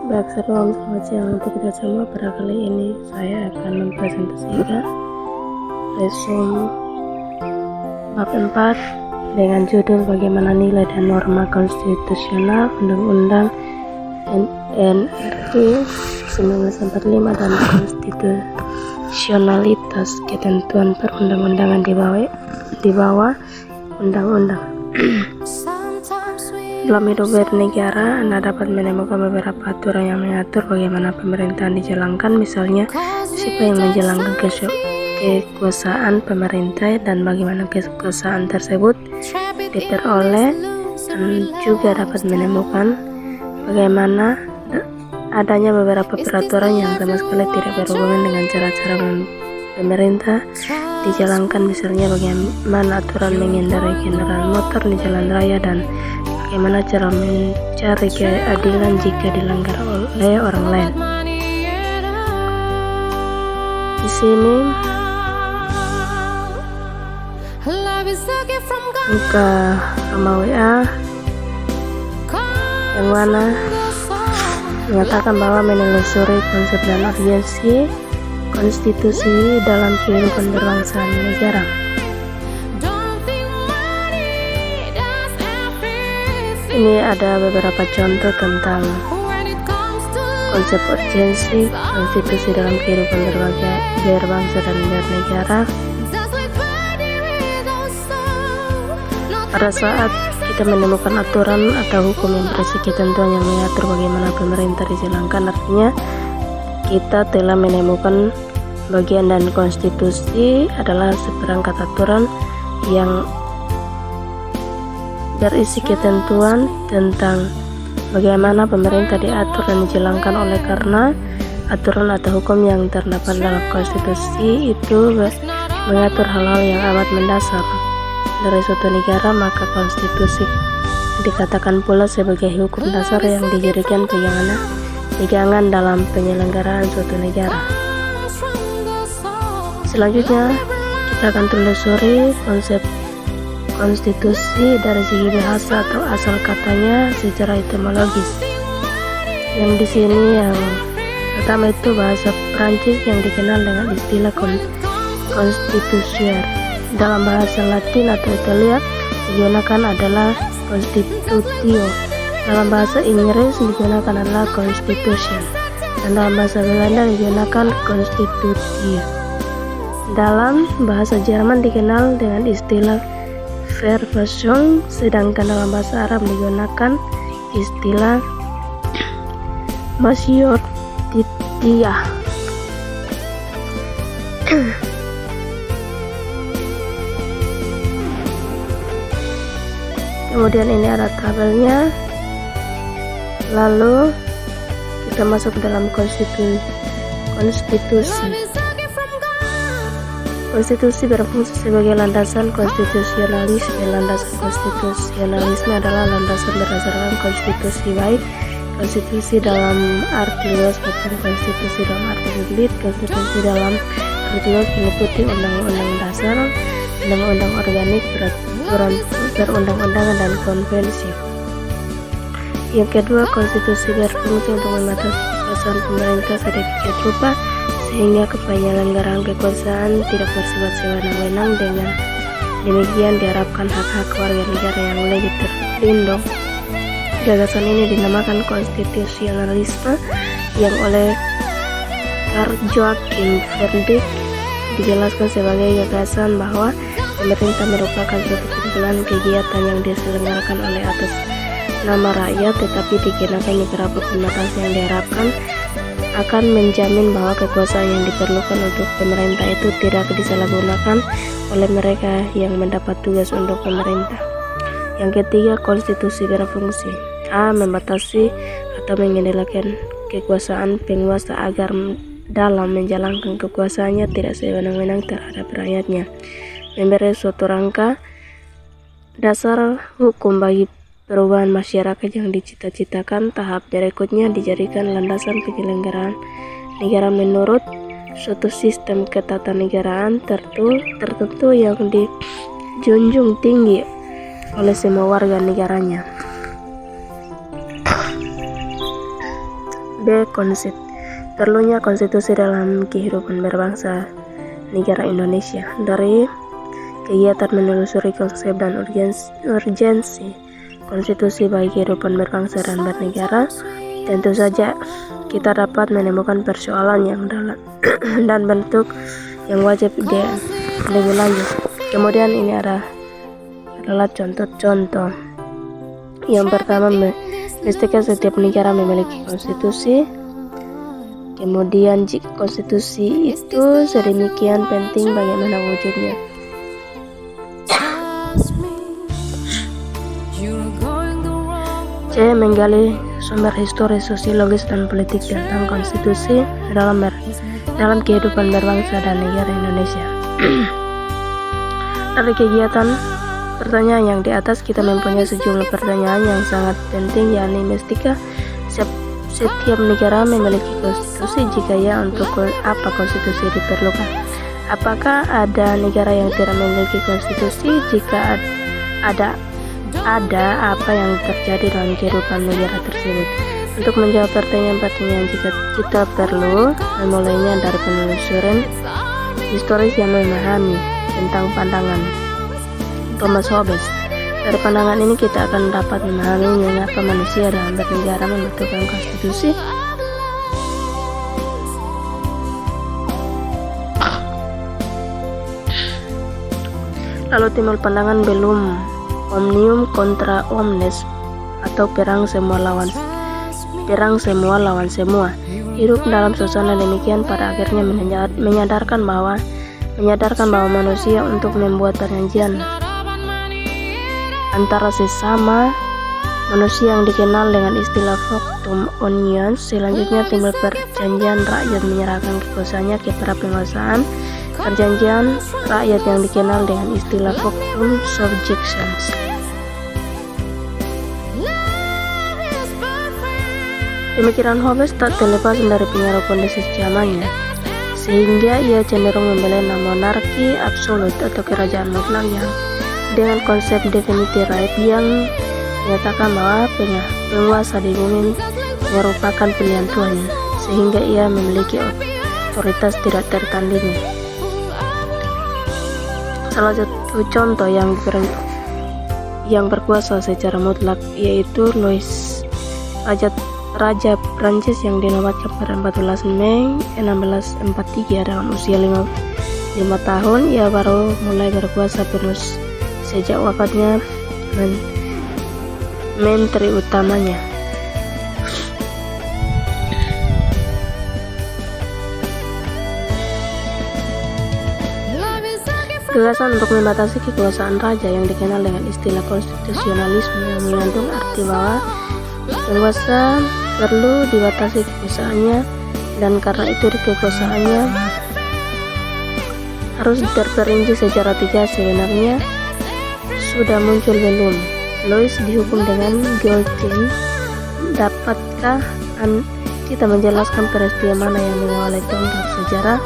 Baik, shalom, selamat siang untuk kita semua. Pada kali ini saya akan mempresentasikan resume bab 4 dengan judul bagaimana nilai dan norma konstitusional Undang-Undang NRI 1945 dan konstitusionalitas ketentuan perundang-undangan di bawah undang-undang. Dalam hidup bernegara, Anda dapat menemukan beberapa aturan yang mengatur bagaimana pemerintahan dijalankan, misalnya siapa yang menjalankan kekuasaan pemerintah dan bagaimana kekuasaan tersebut diperoleh, dan juga dapat menemukan bagaimana adanya beberapa peraturan yang sama sekali tidak berhubungan dengan cara-cara pemerintah dijalankan, misalnya bagaimana aturan mengendarai kendaraan motor di jalan raya dan bagaimana cara mencari keadilan jika dilanggar oleh orang lain. Di sini buka sama WA yang mana mengatakan bahwa menelusuri konsep dan urgensi konstitusi dalam kehidupan berbangsa dan negara. Ini ada beberapa contoh tentang konsep urgensi konstitusi dalam kehidupan berbangsa dan bernegara. Pada saat kita menemukan aturan atau hukum yang berisi ketentuan yang mengatur bagaimana pemerintah dijalankan, artinya kita telah menemukan bagian dan konstitusi adalah seperangkat aturan yang berisi ketentuan tentang bagaimana pemerintah diatur dan dijalankan. Oleh karena aturan atau hukum yang terdapat dalam konstitusi itu mengatur hal-hal yang amat mendasar dari suatu negara, maka konstitusi dikatakan pula sebagai hukum dasar yang dijadikan pegangan dalam penyelenggaraan suatu negara. Selanjutnya kita akan telusuri konsep konstitusi dari segi bahasa atau asal katanya secara etimologis. Yang di sini yang pertama itu bahasa Prancis yang dikenal dengan istilah constitution. Dalam bahasa Latin atau Italia digunakan adalah constitutio. Dalam bahasa Inggris digunakan adalah constitution. Dan dalam bahasa Belanda digunakan constitutie. Dalam bahasa Jerman dikenal dengan istilah Verfassung, sedangkan dalam bahasa Arab digunakan istilah Masyordiyah. Kemudian ini ada tabelnya. Lalu kita masuk ke dalam konstitusi. Konstitusi berfungsi sebagai landasan konstitusionalisme. Landasan konstitusionalisme adalah landasan berdasarkan konstitusi, baik konstitusi dalam arti luas maupun konstitusi dalam arti sempit. Konstitusi dalam arti luas meliputi undang-undang dasar, undang-undang organik, peraturan perundang-undangan, dan konvensi. Yang kedua, konstitusi berfungsi untuk membatasi kekuasaan pemerintah sedemikian rupa sehingga penyelenggaraan kekuasaan tidak bersifat sewenang-wenang. Dengan demikian diharapkan hak-hak warga negara yang lebih terlindung. Gagasan ini dinamakan konstitusionalisme, yang oleh Karl Joachim Friedrich dijelaskan sebagai gagasan bahwa pemerintah merupakan suatu kumpulan kegiatan yang diselenggarakan oleh atas nama rakyat, tetapi dikenakan beberapa pembatas yang diharapkan akan menjamin bahwa kekuasaan yang diperlukan untuk pemerintah itu tidak disalahgunakan oleh mereka yang mendapat tugas untuk pemerintah. Yang ketiga, konstitusi berfungsi membatasi atau mengendalikan kekuasaan penguasa agar dalam menjalankan kekuasaannya tidak sewenang-wenang terhadap rakyatnya, memberi suatu rangka dasar hukum bagi perubahan masyarakat yang dicita-citakan. Tahap berikutnya dijadikan landasan penyelenggaraan negara menurut suatu sistem ketatanegaraan tertentu yang dijunjung tinggi oleh semua warga negaranya. Perlunya konstitusi dalam kehidupan berbangsa negara Indonesia. Dari kegiatan menelusuri konsep dan urgensi konstitusi bagi kehidupan berbangsa dan bernegara, tentu saja kita dapat menemukan persoalan yang dalam dan bentuk yang wajib lebih lanjut. Kemudian ini adalah contoh-contoh. Yang pertama, mestinya setiap negara memiliki konstitusi. Kemudian jika konstitusi itu sedemikian penting, bagaimana wujudnya? C. Menggali sumber historis, sosiologis, dan politik tentang konstitusi dalam kehidupan berbangsa dan negara Indonesia. Dari kegiatan pertanyaan yang di atas, kita mempunyai sejumlah pertanyaan yang sangat penting, yakni mestinya setiap negara memiliki konstitusi? Jika ya, untuk apa konstitusi diperlukan? Apakah ada negara yang tidak memiliki konstitusi? Jika ada apa yang terjadi dalam kehidupan negara tersebut? Untuk menjawab pertanyaan-pertanyaan, jika kita perlu memulainya dari penelusuran historis yang memahami tentang pandangan Thomas Hobbes. Dari pandangan ini kita akan dapat memahami mengapa manusia dalam bernegara membutuhkan konstitusi. Lalu timbul pandangan belum omnium kontra omnes, atau perang semua lawan semua. Hidup dalam suasana demikian pada akhirnya menyadarkan bahwa manusia untuk membuat perjanjian antara sesama manusia yang dikenal dengan istilah Factum Unions. Selanjutnya timbul perjanjian rakyat menyerahkan kekuasaannya kepada penguasaan. Perjanjian rakyat yang dikenal dengan istilah Factum Subjections. Pemikiran Hobbes tak terlepas dari pengaruh kondisi zamannya, sehingga ia cenderung membela monarki absolut atau kerajaan mutlak yang dengan konsep definite right yang menyatakan bahwa penguasa di bumi merupakan pilihan Tuhan, sehingga ia memiliki otoritas tidak tertandingi. Salah satu contoh yang berkuasa secara mutlak yaitu Louis, Raja Prancis yang dinobatkan pada 14 Mei 1643 dalam usia 5 tahun. Ia baru mulai berkuasa penuh sejak wafatnya menteri utamanya. Gagasan untuk membatasi kekuasaan raja yang dikenal dengan istilah konstitusionalisme yang mengandung arti bahwa penguasa perlu dibatasi kekuasaannya, dan karena itu kekuasaannya harus terperinci secara tegas. Sebenarnya sudah muncul belum? Louis dihukum dengan guillotine. Dapatkah kita menjelaskan peristiwa mana yang mengawali tonggak sejarah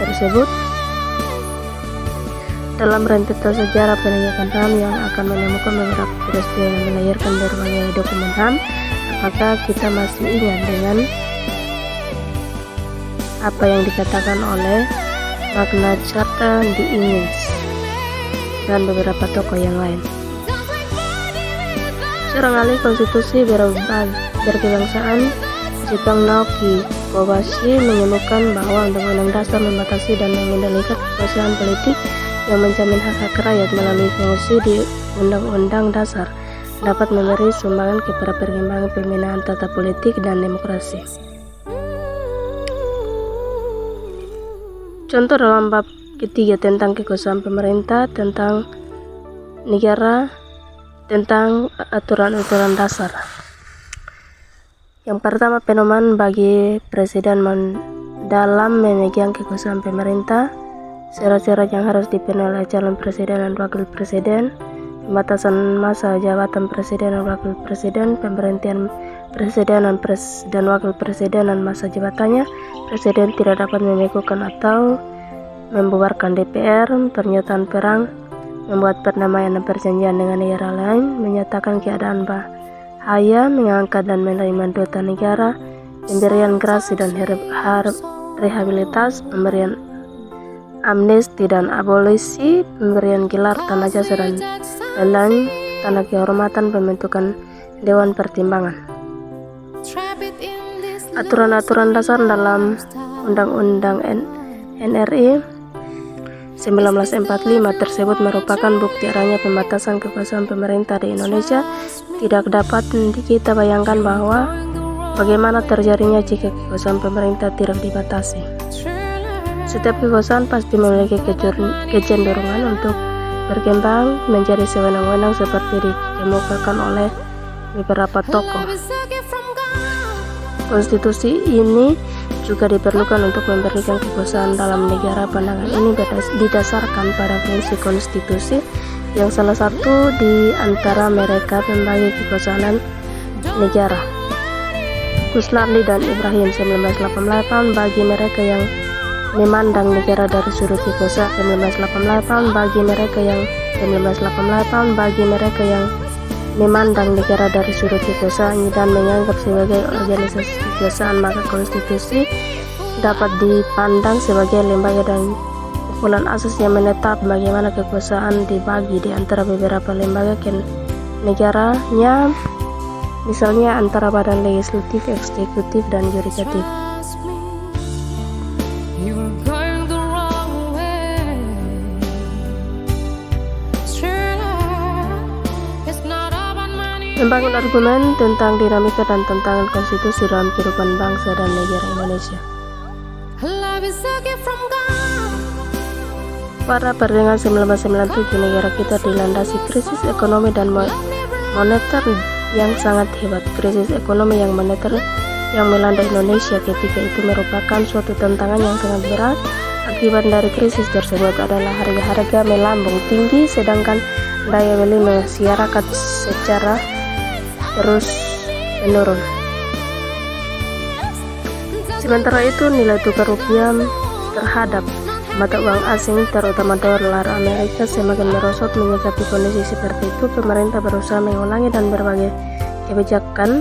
tersebut? Dalam rentetan sejarah penegakan HAM yang akan menemukan beberapa peristiwa yang melahirkan berbagai dokumen HAM, apakah kita masih ingat dengan apa yang dikatakan oleh Magna Carta di Inggris dan beberapa tokoh yang lain? Seorang ahli konstitusi berkebangsaan Jepang, Naoki Kobayashi, menyebutkan bahwa undang-undang dasar membatasi dan mengendalikan kekuasaan politik yang menjamin hak-hak rakyat melalui fungsi di Undang-Undang Dasar dapat memberi sumbangan kepada perkembangan pembinaan tata politik dan demokrasi. Contoh dalam bab ketiga tentang kekuasaan pemerintah, tentang negara, tentang aturan-aturan dasar. Yang pertama, pedoman bagi presiden dalam memegang kekuasaan pemerintah, syarat-syarat yang harus dipenuhi oleh calon presiden dan wakil presiden, pembatasan masa jabatan presiden dan wakil presiden, pemberhentian presiden dan wakil presiden dan masa jabatannya, presiden tidak dapat membekukan atau membubarkan DPR, pernyataan perang, membuat perdamaian dan perjanjian dengan negara lain, menyatakan keadaan bahaya, mengangkat dan menerima duta negara, pemberian gerasi dan rehabilitas, pemberian amnesti dan abolisi, pemberian gelar tanda jasa dan lain-lain, tanda kehormatan, pembentukan Dewan Pertimbangan. Aturan-aturan dasar dalam Undang-Undang NRI 1945 tersebut merupakan bukti adanya pembatasan kekuasaan pemerintah di Indonesia. Tidak dapat kita bayangkan bahwa bagaimana terjadinya jika kekuasaan pemerintah tidak dibatasi. Setiap kekuasaan pasti memiliki kecenderungan untuk berkembang menjadi sewenang-wenang seperti dikemukakan oleh beberapa tokoh. Konstitusi ini juga diperlukan untuk memberikan kekuasaan dalam negara. Pandangan ini didasarkan pada prinsip konstitusi yang salah satu di antara mereka pembagi kekuasaan negara. Kusnadi dan Ibrahim 1988 bagi mereka yang memandang negara dari sudut kekuasaan 1988 bagi mereka yang memandang negara dari sudut kekuasaan dan menganggap sebagai organisasi kekuasaan, maka konstitusi dapat dipandang sebagai lembaga dan kumpulan asas yang menetap bagaimana kekuasaan dibagi di antara beberapa lembaga negaranya, misalnya antara badan legislatif, eksekutif, dan yudikatif. Membangun argumen tentang dinamika dan tantangan konstitusi dalam kehidupan bangsa dan negara Indonesia. Pada pertengahan 1997 negara kita dilandasi krisis ekonomi dan moneter yang sangat hebat. Krisis ekonomi yang moneter yang melanda Indonesia ketika itu merupakan suatu tantangan yang sangat berat. Akibat dari krisis tersebut adalah harga-harga melambung tinggi, sedangkan daya beli masyarakat secara terus menurun. Sementara itu nilai tukar rupiah terhadap mata uang asing terutama dolar Amerika semakin merosot. Menyikapi kondisi seperti itu, pemerintah berusaha mengulangi dan berbagai kebijakan,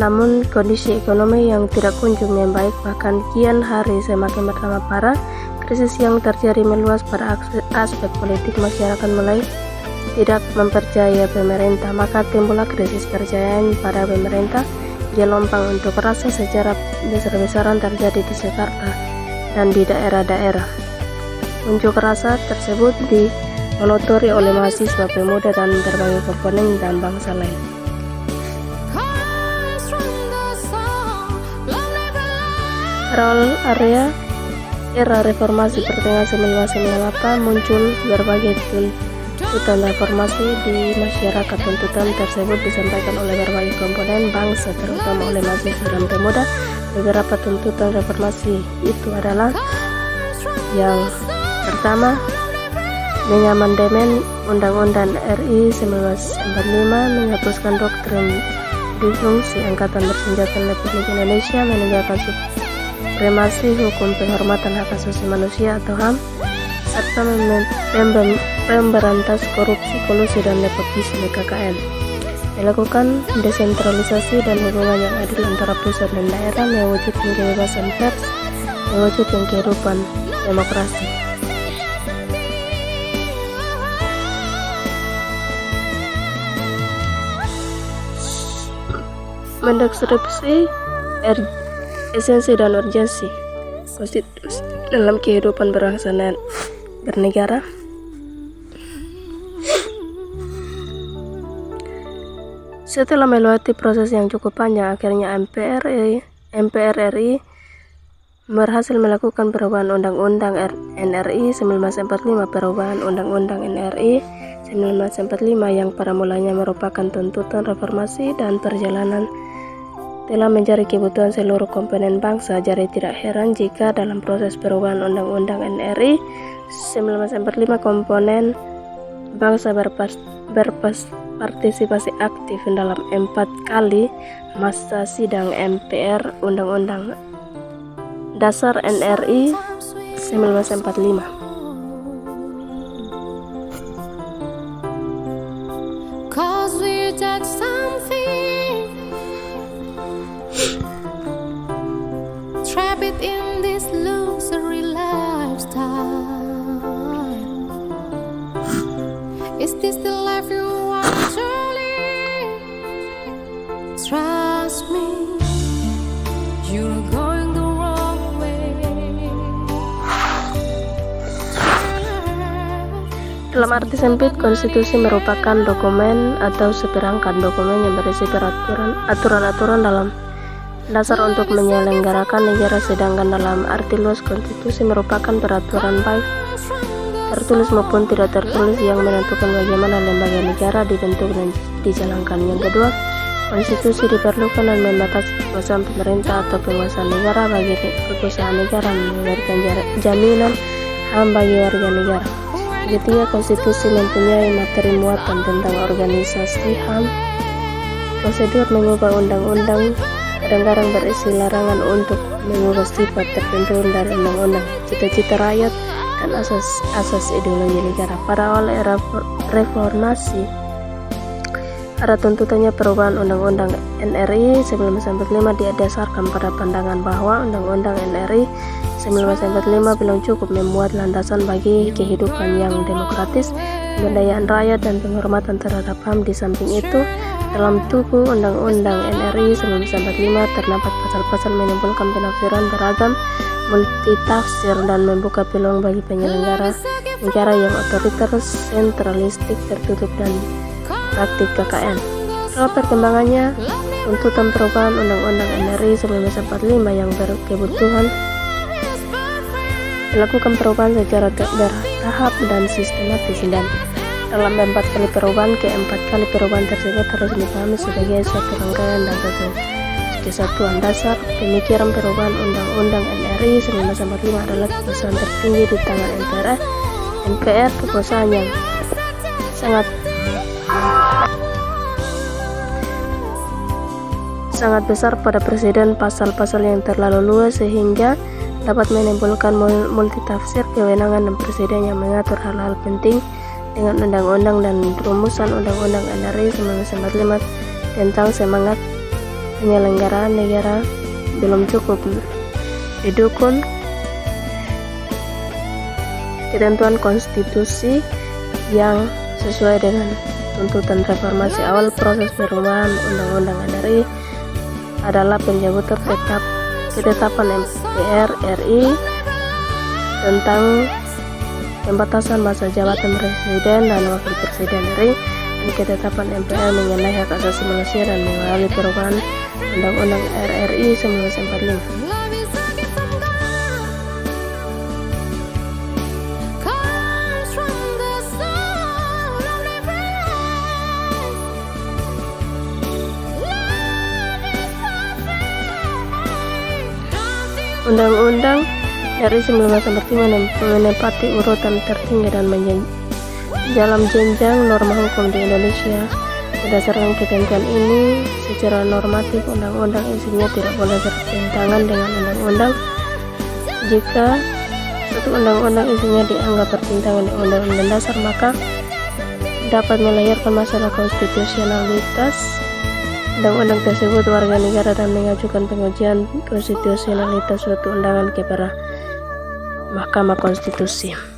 namun kondisi ekonomi yang tidak kunjung membaik bahkan kian hari semakin bertambah parah. Krisis yang terjadi meluas pada aspek politik, masyarakat mulai tidak mempercaya pemerintah, maka timbullah krisis kepercayaan pada pemerintah. Gelombang unjuk rasa secara besar-besaran terjadi di Jakarta dan di daerah-daerah. Unjuk rasa tersebut dimotori oleh mahasiswa, pemuda, dan berbagai komponen dan bangsa lain. Era reformasi pertengahan 1998 muncul berbagai tuntutan reformasi di masyarakat. Tuntutan tersebut disampaikan oleh berbagai komponen bangsa, terutama oleh mahasiswa dan pemuda. Beberapa tuntutan reformasi itu adalah: yang pertama, mengamandemen Undang-Undang RI 1945, menghapuskan doktrin disfungsi Angkatan Bersenjata Republik Indonesia, menegakkan supremasi hukum, penghormatan hak asasi manusia atau HAM, serta memberantas korupsi, kolusi, dan nepotisme KKN. Melakukan desentralisasi dan hubungan yang adil antara pusat dan daerah, mewujudkan kebebasan pers, mewujudkan kehidupan demokrasi. Mendeskripsi esensi dan urgensi konstitusi dalam kehidupan berbangsa dan bernegara. Setelah melewati proses yang cukup panjang, akhirnya MPR RI berhasil melakukan perubahan Undang-Undang NRI 1945. Perubahan Undang-Undang NRI 1945 yang pada mulanya merupakan tuntutan reformasi dan perjalanan telah menjadi kebutuhan seluruh komponen bangsa. Jadi tidak heran jika dalam proses perubahan Undang-Undang NRI 1945 komponen bangsa berpartisipasi aktif dalam 4 kali masa sidang MPR Undang-Undang Dasar NRI 1945. Trust me, you're going the wrong way. Dalam arti sempit, konstitusi merupakan dokumen atau seperangkat dokumen yang berisi aturan-aturan dalam dasar untuk menyelenggarakan negara, sedangkan dalam arti luas konstitusi merupakan peraturan baik tertulis maupun tidak tertulis yang menentukan bagaimana lembaga negara dibentuk dan dijalankan. Yang kedua, konstitusi diperlukan dan membatasi kekuasaan pemerintah atau penguasa negara bagi kekuasaan negara, memberikan jaminan HAM bagi warga negara. Ketiga, konstitusi mempunyai materi muatan tentang organisasi HAM, prosedur mengubah undang-undang, kadang-kadang berisi larangan untuk mengubah sifat tertentu dari undang-undang, cita-cita rakyat, dan asas ideologi negara. Pada awal era reformasi, ada tuntutannya perubahan Undang-Undang NRI 1945 didasarkan pada pandangan bahwa Undang-Undang NRI 1945 belum cukup membuat landasan bagi kehidupan yang demokratis, pemberdayaan rakyat, dan penghormatan terhadap HAM. Di samping itu, dalam tubuh Undang-Undang NRI 1945 terdapat pasal-pasal menimbulkan penafsiran beragam, multitafsir, dan membuka peluang bagi penyelenggara negara yang otoriter, sentralistik, tertutup, dan praktik KKN. Dalam perkembangannya, tuntutan perubahan Undang-Undang NRI 1945 yang berkebutuhan melakukan perubahan secara bertahap dan sistematis, dan dalam 4 kali perubahan, keempat kali perubahan tersebut harus dipahami sebagai suatu rangkaian dan kesatuan dasar. Pemikiran perubahan Undang-Undang NRI 1945 adalah kekuasaan tertinggi di tangan MPR, kekuasaan yang sangat besar pada presiden. Pasal-pasal yang terlalu luas sehingga dapat menimbulkan multitafsir kewenangan dan presiden yang mengatur hal-hal penting dengan undang-undang dan rumusan Undang-Undang NRI 1945 tentang semangat penyelenggaraan negara belum cukup didukung ketentuan konstitusi yang sesuai dengan tuntutan reformasi awal. Proses perubahan Undang-Undang NRI adalah pencabutan ketetapan MPR RI tentang pembatasan masa jabatan presiden dan wakil presiden RI, dan ketetapan MPR mengenai hak asasi manusia, dan melalui perubahan Undang-Undang RRI 1945. Undang-Undang dari 1945 menempati urutan tertinggi dan dalam jenjang norma hukum di Indonesia. Berdasarkan ketentuan ini, secara normatif undang-undang isinya tidak boleh bertentangan dengan undang-undang. Jika suatu undang-undang isinya dianggap bertentangan dengan undang-undang dasar, maka dapat melahirkan masalah konstitusionalitas undang-undang tersebut warga negara dan mengajukan pengujian konstitusionalitas suatu undangan kepada Mahkamah Konstitusi.